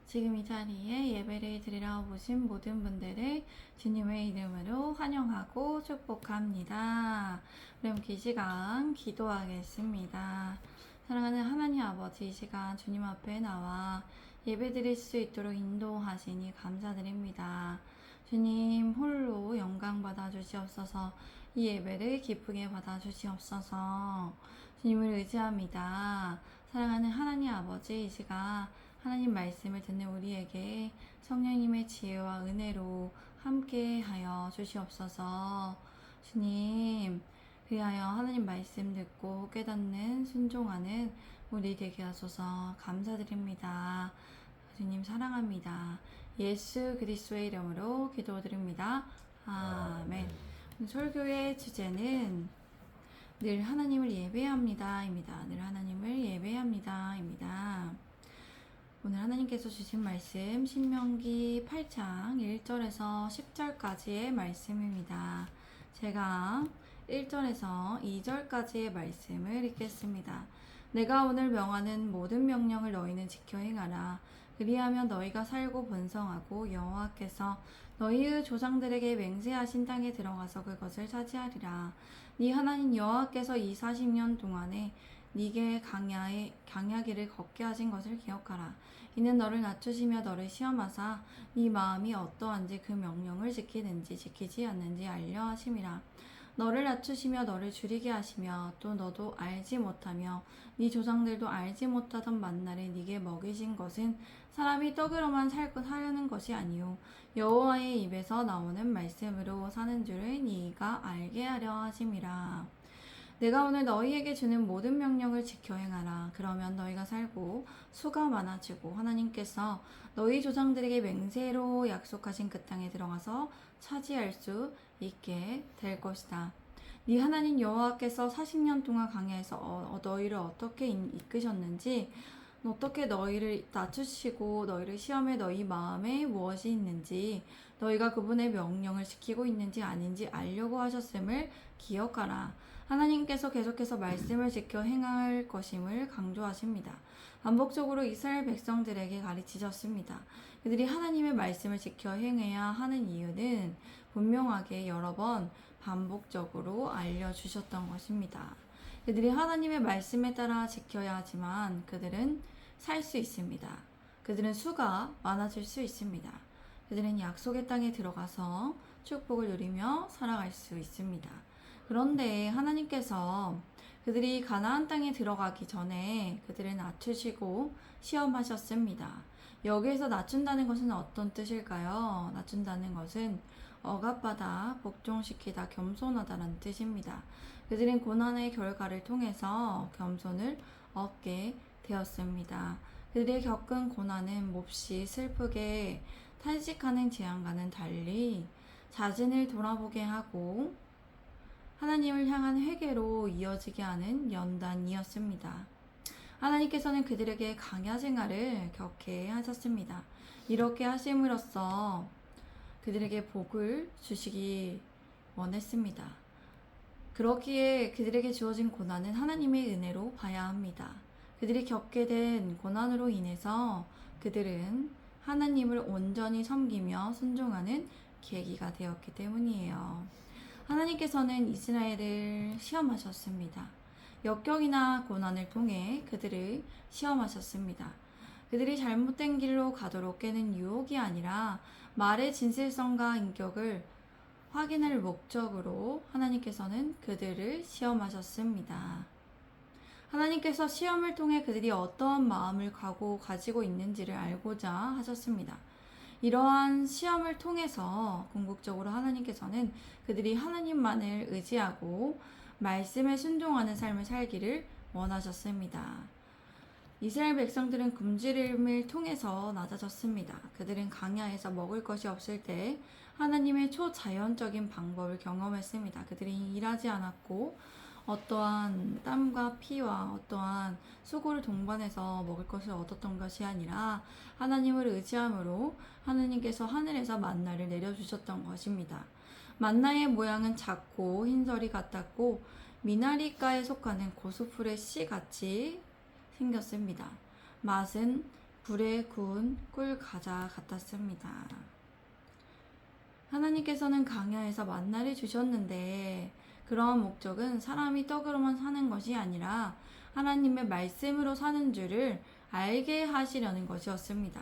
지금 이 자리에 예배를 드리러 오신 모든 분들을 주님의 이름으로 환영하고 축복합니다. 그럼 이 시간 기도하겠습니다. 사랑하는 하나님 아버지, 이 시간 주님 앞에 나와 예배 드릴 수 있도록 인도하시니 감사드립니다. 주님 홀로 영광 받아 주시옵소서. 이 예배를 기쁘게 받아 주시옵소서. 주님을 의지합니다. 사랑하는 하나님 아버지, 이 시간 하나님 말씀을 듣는 우리에게 성령님의 지혜와 은혜로 함께 하여 주시옵소서. 주님, 그리하여 하나님 말씀 듣고 깨닫는 순종하는 우리 되게 하소서. 감사드립니다. 주님 사랑합니다. 예수 그리스도의 이름으로 기도드립니다. 아멘. 설교의 주제는 늘 하나님을 예배합니다입니다. 늘 하나님을 예배합니다입니다. 오늘 하나님께서 주신 말씀 신명기 8장 1절에서 10절까지의 말씀입니다. 제가 1절에서 2절까지의 말씀을 읽겠습니다. 내가 오늘 명하는 모든 명령을 너희는 지켜 행하라. 그리하면 너희가 살고 번성하고 여호와께서 너희의 조상들에게 맹세하신 땅에 들어가서 그것을 차지하리라. 네 하나님 여호와께서 이 40년 동안에 네게 강야길을 걷게 하신 것을 기억하라. 이는 너를 낮추시며 너를 시험하사 네 마음이 어떠한지 그 명령을 지키는지 지키지 않는지 알려 하심이라. 너를 낮추시며 너를 줄이게 하시며 또 너도 알지 못하며 네 조상들도 알지 못하던 만나를 네게 먹이신 것은 사람이 떡으로만 사려는 것이 아니요 여호와의 입에서 나오는 말씀으로 사는 줄을 네가 알게 하려 하심이라. 내가 오늘 너희에게 주는 모든 명령을 지켜 행하라. 그러면 너희가 살고 수가 많아지고 하나님께서 너희 조상들에게 맹세로 약속하신 그 땅에 들어가서 차지할 수 있게 될 것이다. 네 하나님 여호와께서 40년 동안 광야에서 너희를 어떻게 이끄셨는지, 어떻게 너희를 낮추시고 너희를 시험해 너희 마음에 무엇이 있는지, 너희가 그분의 명령을 지키고 있는지 아닌지 알려고 하셨음을 기억하라. 하나님께서 계속해서 말씀을 지켜 행할 것임을 강조하십니다. 반복적으로 이스라엘 백성들에게 가르치셨습니다. 그들이 하나님의 말씀을 지켜 행해야 하는 이유는 분명하게 여러 번 반복적으로 알려주셨던 것입니다. 그들이 하나님의 말씀에 따라 지켜야 하지만 그들은 살 수 있습니다. 그들은 수가 많아질 수 있습니다. 그들은 약속의 땅에 들어가서 축복을 누리며 살아갈 수 있습니다. 그런데 하나님께서 그들이 가나안 땅에 들어가기 전에 그들을 낮추시고 시험하셨습니다. 여기에서 낮춘다는 것은 어떤 뜻일까요? 낮춘다는 것은 억압하다, 복종시키다, 겸손하다라는 뜻입니다. 그들은 고난의 결과를 통해서 겸손을 얻게 되었습니다. 그들이 겪은 고난은 몹시 슬프게 탄식하는 재앙과는 달리 자신을 돌아보게 하고 하나님을 향한 회개로 이어지게 하는 연단이었습니다. 하나님께서는 그들에게 강야 생활을 겪게 하셨습니다. 이렇게 하심으로써 그들에게 복을 주시기 원했습니다. 그렇기에 그들에게 주어진 고난은 하나님의 은혜로 봐야 합니다. 그들이 겪게 된 고난으로 인해서 그들은 하나님을 온전히 섬기며 순종하는 계기가 되었기 때문이에요. 하나님께서는 이스라엘을 시험하셨습니다. 역경이나 고난을 통해 그들을 시험하셨습니다. 그들이 잘못된 길로 가도록 깨는 유혹이 아니라 말의 진실성과 인격을 확인할 목적으로 하나님께서는 그들을 시험하셨습니다. 하나님께서 시험을 통해 그들이 어떠한 마음을 가지고 있는지를 알고자 하셨습니다. 이러한 시험을 통해서 궁극적으로 하나님께서는 그들이 하나님만을 의지하고 말씀에 순종하는 삶을 살기를 원하셨습니다. 이스라엘 백성들은 굶주림을 통해서 낮아졌습니다. 그들은 강야에서 먹을 것이 없을 때 하나님의 초자연적인 방법을 경험했습니다. 그들이 일하지 않았고 어떠한 땀과 피와 어떠한 수고를 동반해서 먹을 것을 얻었던 것이 아니라 하나님을 의지함으로 하느님께서 하늘에서 만나를 내려주셨던 것입니다. 만나의 모양은 작고 흰설이 같았고 미나리가에 속하는 고수풀의 씨 같이 생겼습니다. 맛은 불에 구운 꿀 과자 같았습니다. 하나님께서는 광야에서 만나를 주셨는데 그러한 목적은 사람이 떡으로만 사는 것이 아니라 하나님의 말씀으로 사는 줄을 알게 하시려는 것이었습니다.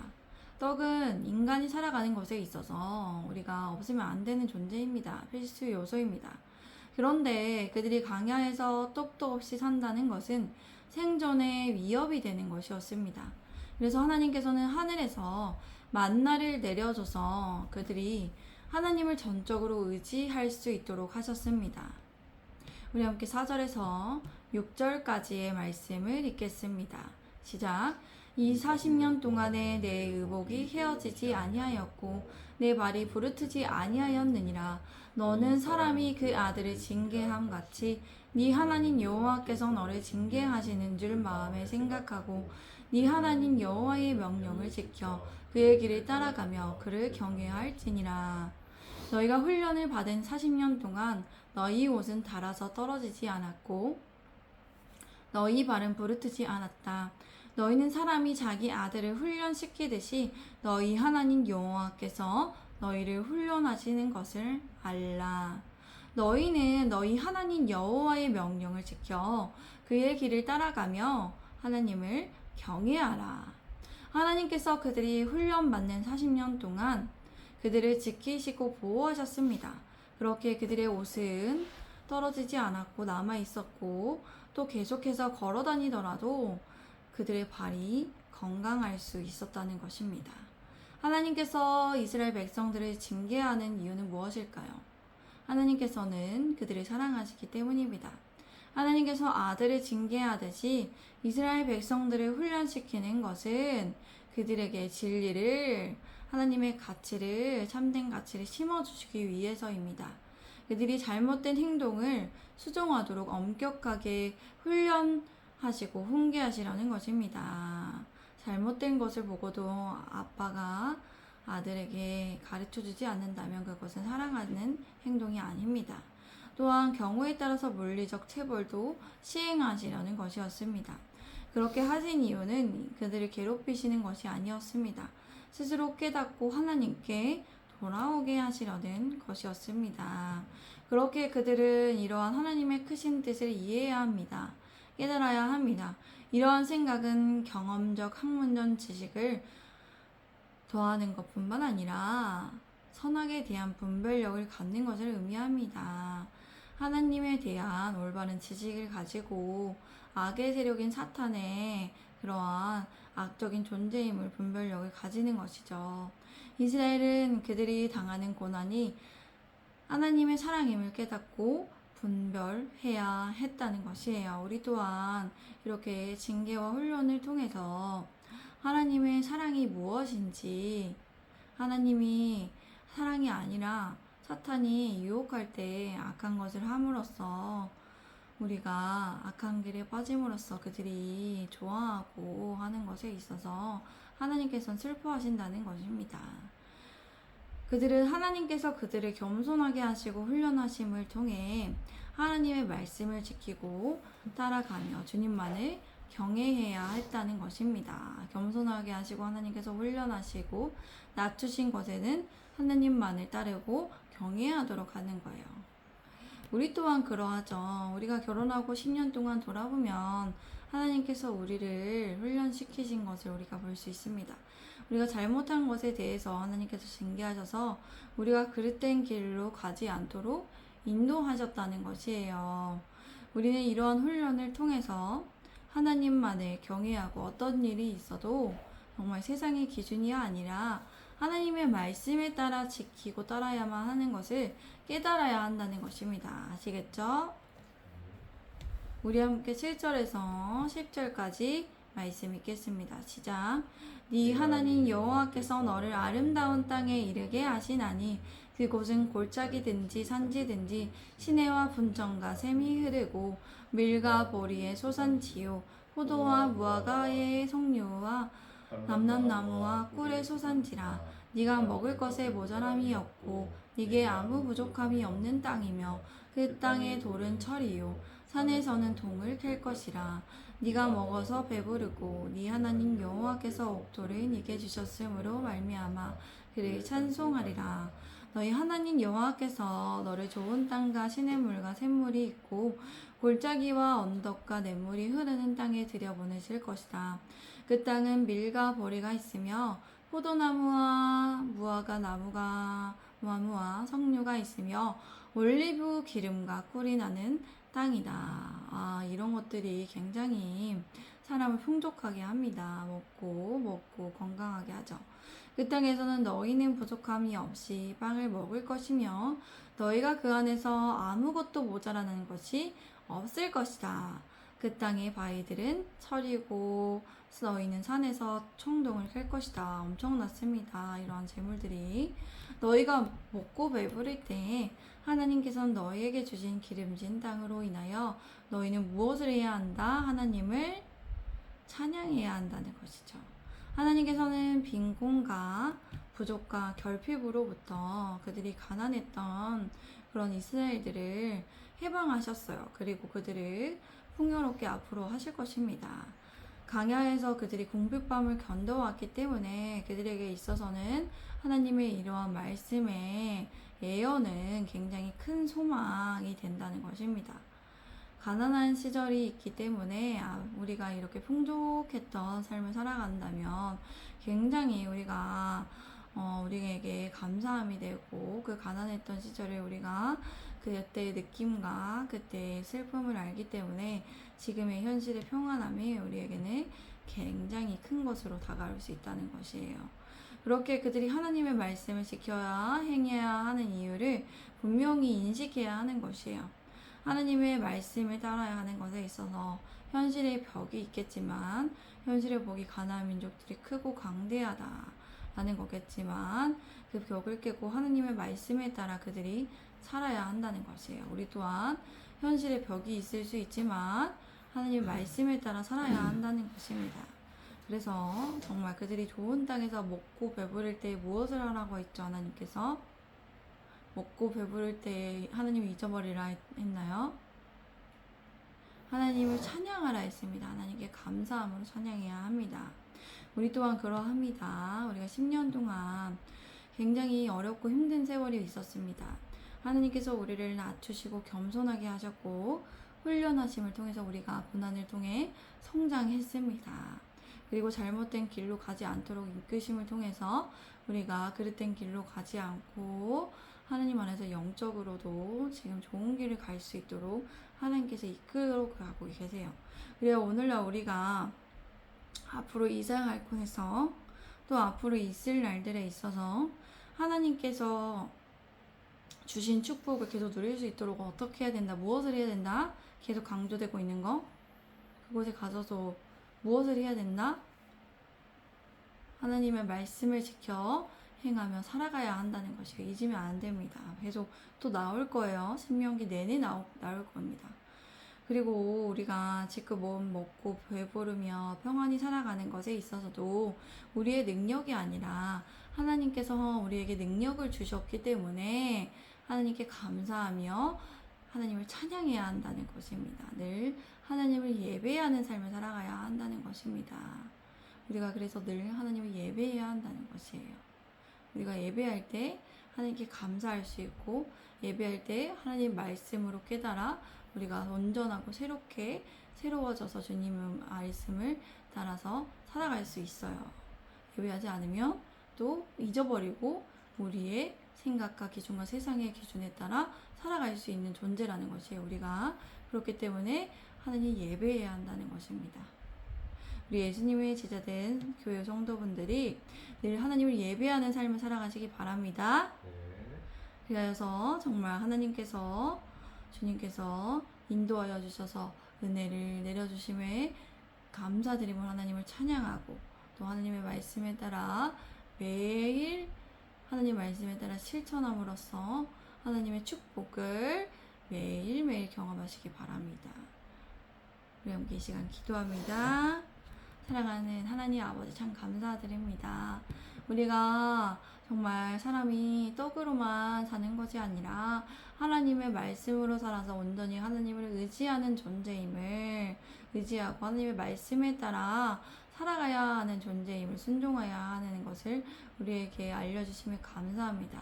떡은 인간이 살아가는 것에 있어서 우리가 없으면 안 되는 존재입니다. 필수 요소입니다. 그런데 그들이 광야에서 떡도 없이 산다는 것은 생존의 위협이 되는 것이었습니다. 그래서 하나님께서는 하늘에서 만나를 내려줘서 그들이 하나님을 전적으로 의지할 수 있도록 하셨습니다. 우리 함께 4절에서 6절까지의 말씀을 읽겠습니다. 시작. 이 40년 동안에 내 의복이 헤어지지 아니하였고 내 발이 부르트지 아니하였느니라. 너는 사람이 그 아들을 징계함 같이 네 하나님 여호와께서 너를 징계하시는 줄 마음에 생각하고 네 하나님 여호와의 명령을 지켜 그의 길을 따라가며 그를 경외할지니라. 너희가 훈련을 받은 40년 동안 너희 옷은 닳아서 떨어지지 않았고 너희 발은 부르트지 않았다. 너희는 사람이 자기 아들을 훈련시키듯이 너희 하나님 여호와께서 너희를 훈련하시는 것을 알라. 너희는 너희 하나님 여호와의 명령을 지켜 그의 길을 따라가며 하나님을 경외하라. 하나님께서 그들이 훈련받는 40년 동안 그들을 지키시고 보호하셨습니다. 그렇게 그들의 옷은 떨어지지 않았고 남아 있었고 또 계속해서 걸어 다니더라도 그들의 발이 건강할 수 있었다는 것입니다. 하나님께서 이스라엘 백성들을 징계하는 이유는 무엇일까요? 하나님께서는 그들을 사랑하시기 때문입니다. 하나님께서 아들을 징계하듯이 이스라엘 백성들을 훈련시키는 것은 그들에게 진리를, 하나님의 가치를, 참된 가치를 심어주시기 위해서입니다. 그들이 잘못된 행동을 수정하도록 엄격하게 훈련하시고 훈계하시려는 것입니다. 잘못된 것을 보고도 아빠가 아들에게 가르쳐주지 않는다면 그것은 사랑하는 행동이 아닙니다. 또한 경우에 따라서 물리적 체벌도 시행하시려는 것이었습니다. 그렇게 하신 이유는 그들을 괴롭히시는 것이 아니었습니다. 스스로 깨닫고 하나님께 돌아오게 하시려는 것이었습니다. 그렇게 그들은 이러한 하나님의 크신 뜻을 이해해야 합니다. 깨달아야 합니다. 이러한 생각은 경험적 학문적 지식을 더하는 것뿐만 아니라 선악에 대한 분별력을 갖는 것을 의미합니다. 하나님에 대한 올바른 지식을 가지고 악의 세력인 사탄의 그러한 악적인 존재임을 분별력을 가지는 것이죠. 이스라엘은 그들이 당하는 고난이 하나님의 사랑임을 깨닫고 분별해야 했다는 것이에요. 우리 또한 이렇게 징계와 훈련을 통해서 하나님의 사랑이 무엇인지, 하나님이 사랑이 아니라 사탄이 유혹할 때 악한 것을 함으로써 우리가 악한 길에 빠짐으로써 그들이 좋아하고 하는 것에 있어서 하나님께서는 슬퍼하신다는 것입니다. 그들은 하나님께서 그들을 겸손하게 하시고 훈련하심을 통해 하나님의 말씀을 지키고 따라가며 주님만을 경외해야 했다는 것입니다. 겸손하게 하시고 하나님께서 훈련하시고 낮추신 것에는 하나님만을 따르고 경외하도록 하는 거예요. 우리 또한 그러하죠. 우리가 결혼하고 10년 동안 돌아보면 하나님께서 우리를 훈련시키신 것을 우리가 볼 수 있습니다. 우리가 잘못한 것에 대해서 하나님께서 징계하셔서 우리가 그릇된 길로 가지 않도록 인도하셨다는 것이에요. 우리는 이러한 훈련을 통해서 하나님만을 경외하고 어떤 일이 있어도 정말 세상의 기준이 아니라 하나님의 말씀에 따라 지키고 따라야만 하는 것을 깨달아야 한다는 것입니다. 아시겠죠? 우리 함께 7절에서 10절까지 말씀 읽겠습니다. 시작. 네 하나님 여호와께서 너를 아름다운 땅에 이르게 하시나니 그곳은 골짜기든지 산지든지 시내와 분정과 샘이 흐르고 밀과 보리의 소산지요 포도와 무화과의 석류와 남낫나무와 꿀의 소산지라. 네가 먹을 것에 모자람이 없고 네게 아무 부족함이 없는 땅이며 그 땅의 돌은 철이요 산에서는 동을 캘 것이라. 네가 먹어서 배부르고 네 하나님 여호와께서 옥토를 네게 주셨으므로 말미암아 그를 찬송하리라. 너희 하나님 여호와께서 너를 좋은 땅과 시냇물과 샘물이 있고 골짜기와 언덕과 냇물이 흐르는 땅에 들여보내실 것이다. 그 땅은 밀과 보리가 있으며 포도나무와 무화과 나무와 석류가 있으며 올리브 기름과 꿀이 나는 땅이다. 이런 것들이 굉장히 사람을 풍족하게 합니다. 먹고 건강하게 하죠. 그 땅에서는 너희는 부족함이 없이 빵을 먹을 것이며 너희가 그 안에서 아무것도 모자라는 것이 없을 것이다. 그 땅의 바위들은 철이고 너희는 산에서 청동을 캘 것이다. 엄청났습니다. 이러한 재물들이 너희가 먹고 배부를 때 하나님께서는 너희에게 주신 기름진 땅으로 인하여 너희는 무엇을 해야 한다? 하나님을 찬양해야 한다는 것이죠. 하나님께서는 빈곤과 부족과 결핍으로부터 그들이 가난했던 그런 이스라엘들을 해방하셨어요. 그리고 그들을 풍요롭게 앞으로 하실 것입니다. 광야에서 그들이 궁핍함을 견뎌왔기 때문에 그들에게 있어서는 하나님의 이러한 말씀의 예언은 굉장히 큰 소망이 된다는 것입니다. 가난한 시절이 있기 때문에 우리가 이렇게 풍족했던 삶을 살아간다면 굉장히 우리에게 감사함이 되고 그 가난했던 시절에 우리가 그때의 느낌과 그때의 슬픔을 알기 때문에 지금의 현실의 평안함이 우리에게는 굉장히 큰 것으로 다가올 수 있다는 것이에요. 그렇게 그들이 하나님의 말씀을 지켜야 행해야 하는 이유를 분명히 인식해야 하는 것이에요. 하나님의 말씀을 따라야 하는 것에 있어서 현실의 벽이 있겠지만 현실의 벽이 가나안 민족들이 크고 강대하다라는 거겠지만 그 벽을 깨고 하나님의 말씀에 따라 그들이 살아야 한다는 것이에요. 우리 또한 현실의 벽이 있을 수 있지만 하나님의 말씀에 따라 살아야 한다는 것입니다. 그래서 정말 그들이 좋은 땅에서 먹고 배부를 때 무엇을 하라고 했죠? 하나님께서 먹고 배부를 때 하나님을 잊어버리라 했나요? 하나님을 찬양하라 했습니다. 하나님께 감사함으로 찬양해야 합니다. 우리 또한 그러합니다. 우리가 10년 동안 굉장히 어렵고 힘든 세월이 있었습니다. 하나님께서 우리를 낮추시고 겸손하게 하셨고 훈련하심을 통해서 우리가 고난을 통해 성장했습니다. 그리고 잘못된 길로 가지 않도록 이끄심을 통해서 우리가 그릇된 길로 가지 않고 하나님 안에서 영적으로도 지금 좋은 길을 갈 수 있도록 하나님께서 이끌어 가고 계세요. 그래야 오늘날 우리가 앞으로 이사할 곳에서 또 앞으로 있을 날들에 있어서 하나님께서 주신 축복을 계속 누릴 수 있도록 어떻게 해야 된다, 무엇을 해야 된다 계속 강조되고 있는 거, 그곳에 가서서 무엇을 해야 된다? 하나님의 말씀을 지켜 행하며 살아가야 한다는 것이 잊으면 안 됩니다. 계속 또 나올 거예요. 신명기 내내 나올 겁니다. 그리고 우리가 지금 몸 먹고 배부르며 평안히 살아가는 것에 있어서도 우리의 능력이 아니라 하나님께서 우리에게 능력을 주셨기 때문에 하나님께 감사하며 하나님을 찬양해야 한다는 것입니다. 늘 하나님을 예배하는 삶을 살아가야 한다는 것입니다. 우리가 그래서 늘 하나님을 예배해야 한다는 것이에요. 우리가 예배할 때 하나님께 감사할 수 있고 예배할 때 하나님 말씀으로 깨달아 우리가 온전하고 새로워져서 주님의 말씀을 따라서 살아갈 수 있어요. 예배하지 않으면 또 잊어버리고 우리의 생각과 기준과 세상의 기준에 따라 살아갈 수 있는 존재라는 것이에요. 우리가 그렇기 때문에 하나님 예배해야 한다는 것입니다. 우리 예수님의 제자된 교회 성도분들이 늘 하나님을 예배하는 삶을 살아가시기 바랍니다. 그래서 정말 주님께서 인도하여 주셔서 은혜를 내려주심에 감사드리며 하나님을 찬양하고 또 하나님의 말씀에 따라 매일 하나님 말씀에 따라 실천함으로써 하나님의 축복을 매일매일 경험하시기 바랍니다. 우리 함께 이 시간 기도합니다. 사랑하는 하나님 아버지 참 감사드립니다. 우리가 정말 사람이 떡으로만 사는 것이 아니라 하나님의 말씀으로 살아서 온전히 하나님을 의지하는 존재임을 의지하고 하나님의 말씀에 따라 살아가야 하는 존재임을 순종해야 하는 것을 우리에게 알려주시면 감사합니다.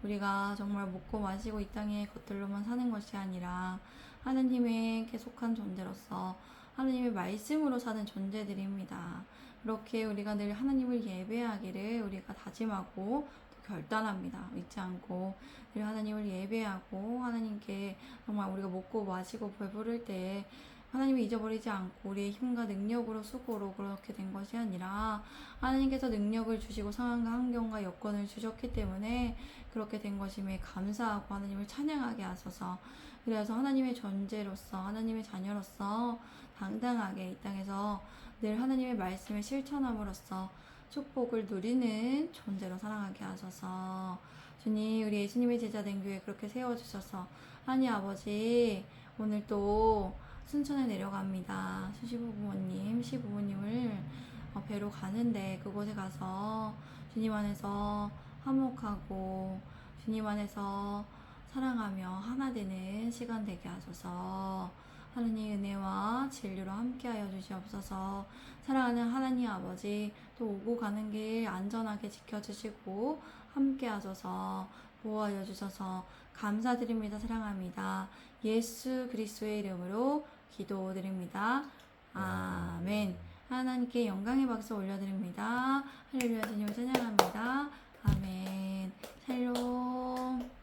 우리가 정말 먹고 마시고 이 땅의 것들로만 사는 것이 아니라 하나님에게 속한 존재로서 하나님의 말씀으로 사는 존재들입니다. 그렇게 우리가 늘 하나님을 예배하기를 우리가 다짐하고 또 결단합니다. 잊지 않고 늘 하나님을 예배하고 하나님께 정말 우리가 먹고 마시고 배부를 때 하나님을 잊어버리지 않고 우리의 힘과 능력으로 수고로 그렇게 된 것이 아니라 하나님께서 능력을 주시고 상황과 환경과 여건을 주셨기 때문에 그렇게 된 것임에 감사하고 하나님을 찬양하게 하소서. 그래서 하나님의 존재로서 하나님의 자녀로서 당당하게 이 땅에서 늘 하나님의 말씀을 실천함으로써 축복을 누리는 존재로 살아가게 하소서. 주님, 우리 예수님의 제자 된 교회 그렇게 세워주셔서 하나님 아버지 오늘 또 순천에 내려갑니다. 시부모님, 시부모님을 뵈러 가는데 그곳에 가서 주님 안에서 화목하고 주님 안에서 사랑하며 하나 되는 시간 되게 하소서. 하나님의 은혜와 진리로 함께하여 주시옵소서. 사랑하는 하나님 아버지 또 오고 가는 길 안전하게 지켜주시고 함께하소서. 보호하여 주셔서 감사드립니다. 사랑합니다. 예수 그리스도의 이름으로 기도드립니다. 아멘. 하나님께 영광의 박수 올려드립니다. 할렐루야 주님을 찬양합니다. 아멘. 샬롬.